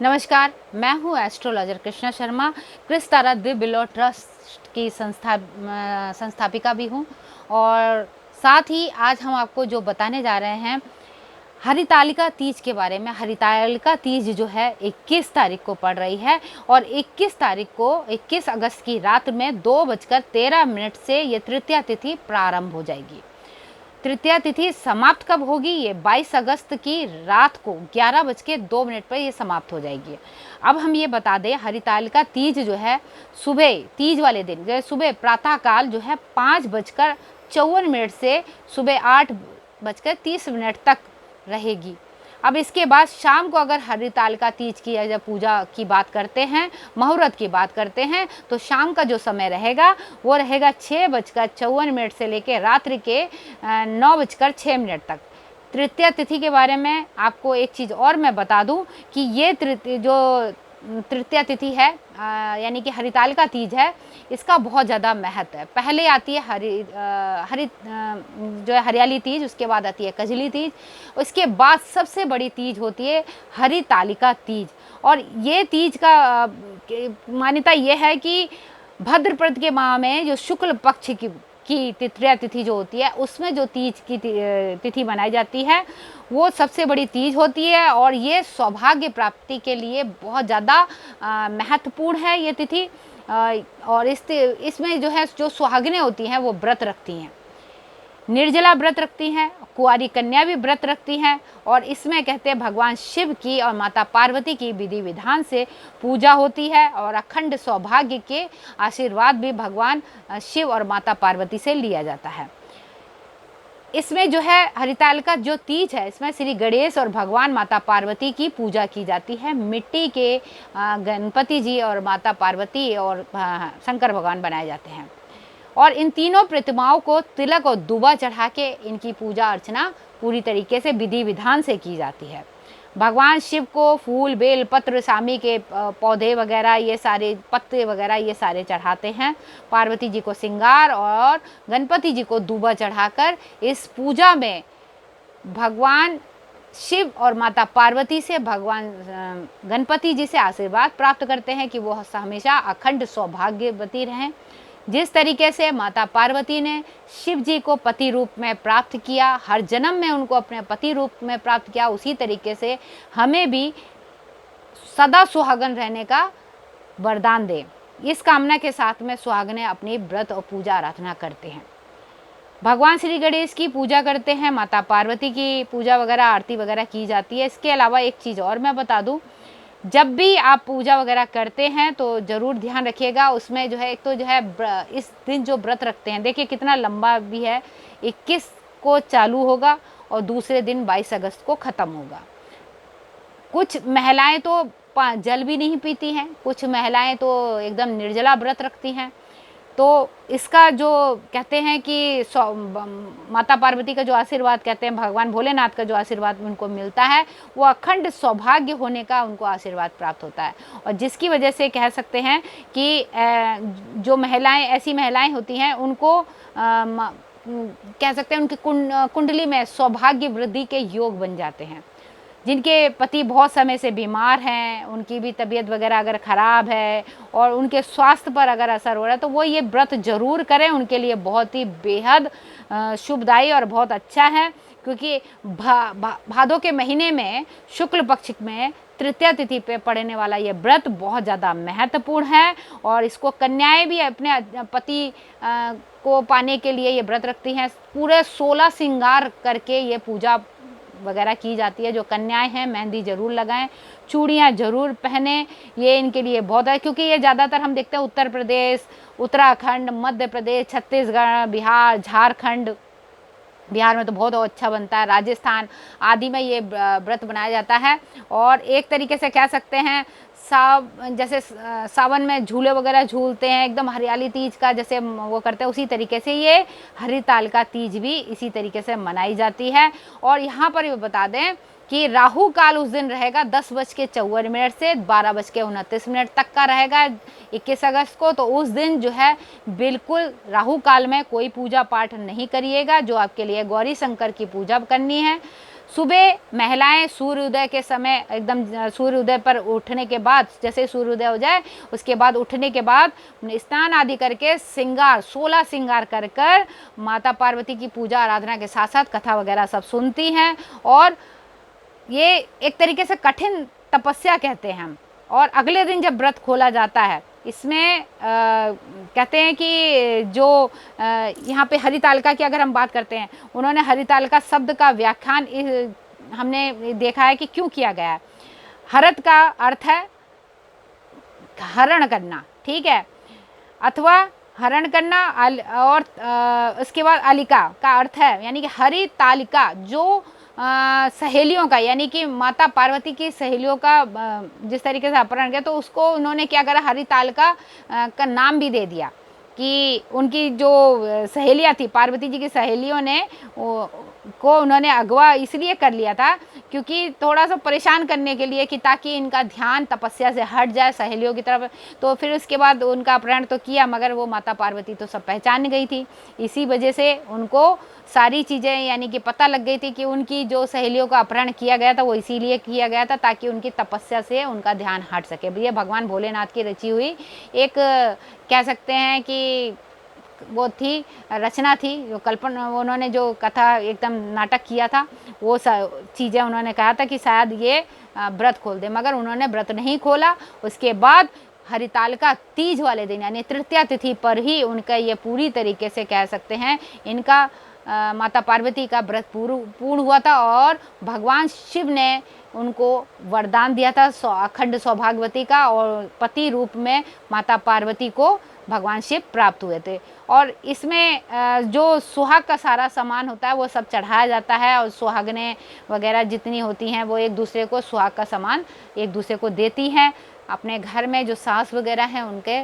नमस्कार, मैं हूँ एस्ट्रोलॉजर कृष्णा शर्मा। क्रिस तारा दिव्य बिलो ट्रस्ट की संस्थापिका भी हूँ और साथ ही आज हम आपको जो बताने जा रहे हैं हरितालिका तीज के बारे में। हरितालिका तीज जो है 21 तारीख को पड़ रही है और 21 तारीख को 21 अगस्त की रात में 2:13 से ये तृतीया तिथि प्रारंभ हो जाएगी। तृतीया तिथि समाप्त कब होगी? ये 22 अगस्त की रात को 11:02 पर ये समाप्त हो जाएगी। अब हम ये बता दें, हरितालिका तीज जो है सुबह, तीज वाले दिन जो सुबह प्रातःकाल जो है 5:54 से सुबह 8:30 तक रहेगी। अब इसके बाद शाम को अगर हरितालिका तीज की या पूजा की बात करते हैं, मुहूर्त की बात करते हैं, तो शाम का जो समय रहेगा वो रहेगा 6:54 से लेकर रात्रि के 9:06 तक। तृतीया तिथि के बारे में आपको एक चीज़ और मैं बता दूं कि ये तृतीया तिथि है, यानी कि हरितालिका तीज है, इसका बहुत ज़्यादा महत्व है। पहले आती है जो है हरियाली तीज, उसके बाद आती है कजली तीज, उसके बाद सबसे बड़ी तीज होती है हरितालिका तीज। और ये तीज का मान्यता ये है कि भद्रपद के माह में जो शुक्ल पक्ष की तृतीया तिथि जो होती है, उसमें जो तीज की तिथि मनाई जाती है वो सबसे बड़ी तीज होती है और ये सौभाग्य प्राप्ति के लिए बहुत ज़्यादा महत्वपूर्ण है ये तिथि। और इसमें जो है जो सुहागिनें होती हैं वो व्रत रखती हैं, निर्जला व्रत रखती हैं, कुंवारी कन्या भी व्रत रखती हैं और इसमें कहते हैं भगवान शिव की और माता पार्वती की विधि विधान से पूजा होती है और अखंड सौभाग्य के आशीर्वाद भी भगवान शिव और माता पार्वती से लिया जाता है। इसमें जो है हरितालिका जो तीज है, इसमें श्री गणेश और भगवान माता पार्वती की पूजा की जाती है। मिट्टी के गणपति जी और माता पार्वती और शंकर भगवान बनाए जाते हैं और इन तीनों प्रतिमाओं को तिलक और दुबा चढ़ा के इनकी पूजा अर्चना पूरी तरीके से विधि विधान से की जाती है। भगवान शिव को फूल, बेल पत्र, सामी के पौधे वगैरह, ये सारे पत्ते वगैरह ये सारे चढ़ाते हैं। पार्वती जी को श्रृंगार और गणपति जी को दुबा चढ़ाकर इस पूजा में भगवान शिव और माता पार्वती से भगवान गणपति जी से आशीर्वाद प्राप्त करते हैं कि वो हमेशा अखंड सौभाग्यवती रहें। जिस तरीके से माता पार्वती ने शिव जी को पति रूप में प्राप्त किया, हर जन्म में उनको अपने पति रूप में प्राप्त किया, उसी तरीके से हमें भी सदा सुहागन रहने का वरदान दे। इस कामना के साथ में सुहागनें अपनी व्रत और पूजा आराधना करते हैं। भगवान श्री गणेश की पूजा करते हैं, माता पार्वती की पूजा वगैरह आरती वगैरह की जाती है। इसके अलावा एक चीज़ और मैं बता दूं, जब भी आप पूजा वगैरह करते हैं तो ज़रूर ध्यान रखिएगा, उसमें जो है एक तो जो है इस दिन जो व्रत रखते हैं, देखिए कितना लंबा भी है, 21 को चालू होगा और दूसरे दिन 22 अगस्त को ख़त्म होगा। कुछ महिलाएं तो जल भी नहीं पीती हैं, कुछ महिलाएं तो एकदम निर्जला व्रत रखती हैं। तो इसका जो कहते हैं कि माता पार्वती का जो आशीर्वाद, कहते हैं भगवान भोलेनाथ का जो आशीर्वाद उनको मिलता है, वो अखंड सौभाग्य होने का उनको आशीर्वाद प्राप्त होता है। और जिसकी वजह से कह सकते हैं कि जो महिलाएं, ऐसी महिलाएं होती हैं, उनको कह सकते हैं उनकी कुंडली में सौभाग्य वृद्धि के योग बन जाते हैं। जिनके पति बहुत समय से बीमार हैं, उनकी भी तबीयत वगैरह अगर ख़राब है और उनके स्वास्थ्य पर अगर असर हो रहा है, तो वो ये व्रत ज़रूर करें, उनके लिए बहुत ही बेहद शुभदायी और बहुत अच्छा है। क्योंकि भादों के महीने में शुक्ल पक्ष में तृतीया तिथि पे पड़ने वाला ये व्रत बहुत ज़्यादा महत्वपूर्ण है और इसको कन्याएं भी अपने पति को पाने के लिए ये व्रत रखती हैं। पूरे 16 श्रृंगार करके ये पूजा वगैरह की जाती है। जो कन्याएं हैं मेहंदी ज़रूर लगाएं, चूड़ियाँ ज़रूर पहने, ये इनके लिए बहुत है। क्योंकि ये ज़्यादातर हम देखते हैं उत्तर प्रदेश, उत्तराखंड, मध्य प्रदेश, छत्तीसगढ़, बिहार, झारखंड, बिहार में तो बहुत अच्छा बनता है, राजस्थान आदि में ये व्रत बनाया जाता है। और एक तरीके से कह सकते हैं जैसे सावन में झूले वगैरह झूलते हैं, एकदम हरियाली तीज का जैसे वो करते हैं, उसी तरीके से ये हरितालिका तीज भी इसी तरीके से मनाई जाती है। और यहाँ पर ये बता दें कि राहु काल उस दिन रहेगा 10:54 से 12:29 तक का रहेगा 21 अगस्त को। तो उस दिन जो है बिल्कुल राहु काल में कोई पूजा पाठ नहीं करिएगा। जो आपके लिए गौरी शंकर की पूजा करनी है सुबह महिलाएं सूर्योदय के समय एकदम सूर्योदय पर उठने के बाद, जैसे सूर्योदय हो जाए उसके बाद उठने के बाद स्नान आदि करके श्रृंगार 16 श्रृंगार कर कर माता पार्वती की पूजा आराधना के साथ साथ कथा वगैरह सब सुनती हैं। और ये एक तरीके से कठिन तपस्या कहते हैं हम। और अगले दिन जब व्रत खोला जाता है, इसमें कहते हैं कि जो यहाँ पे हरितालिका की अगर हम बात करते हैं, उन्होंने हरितालिका शब्द का व्याख्यान हमने देखा है कि क्यों किया गया है। हरत का अर्थ है हरण करना, ठीक है, अथवा हरण करना, और उसके बाद अलिका का अर्थ है यानी कि हरितालिका जो सहेलियों का, यानी कि माता पार्वती की सहेलियों का जिस तरीके से अपहरण किया, तो उसको उन्होंने क्या करा, हरितालिका का नाम भी दे दिया कि उनकी जो सहेलियां थी, पार्वती जी की सहेलियों ने को उन्होंने अगवा इसलिए कर लिया था क्योंकि थोड़ा सा परेशान करने के लिए, कि ताकि इनका ध्यान तपस्या से हट जाए सहेलियों की तरफ। तो फिर उसके बाद उनका अपहरण तो किया, मगर वो माता पार्वती तो सब पहचान गई थी। इसी वजह से उनको सारी चीज़ें यानी कि पता लग गई थी कि उनकी जो सहेलियों का अपहरण किया गया था वो इसीलिए किया गया था ताकि उनकी तपस्या से उनका ध्यान हट सके। ये भगवान भोलेनाथ की रची हुई एक कह सकते हैं कि वो थी, रचना थी, जो कल्पना, उन्होंने जो कथा एकदम नाटक किया था, वो चीज़ें उन्होंने कहा था कि शायद ये व्रत खोल दे, मगर उन्होंने व्रत नहीं खोला। उसके बाद हरितालिका तीज वाले दिन यानी तृतीया तिथि पर ही उनका ये पूरी तरीके से कह सकते हैं इनका माता पार्वती का व्रत पूर्ण हुआ था। और भगवान शिव ने उनको वरदान दिया था अखंड सौभाग्यवती का, और पति रूप में माता पार्वती को भगवान शिव प्राप्त हुए थे। और इसमें जो सुहाग का सारा सामान होता है वो सब चढ़ाया जाता है, और सुहागनें वगैरह जितनी होती हैं वो एक दूसरे को सुहाग का सामान एक दूसरे को देती हैं। अपने घर में जो सास वगैरह हैं उनके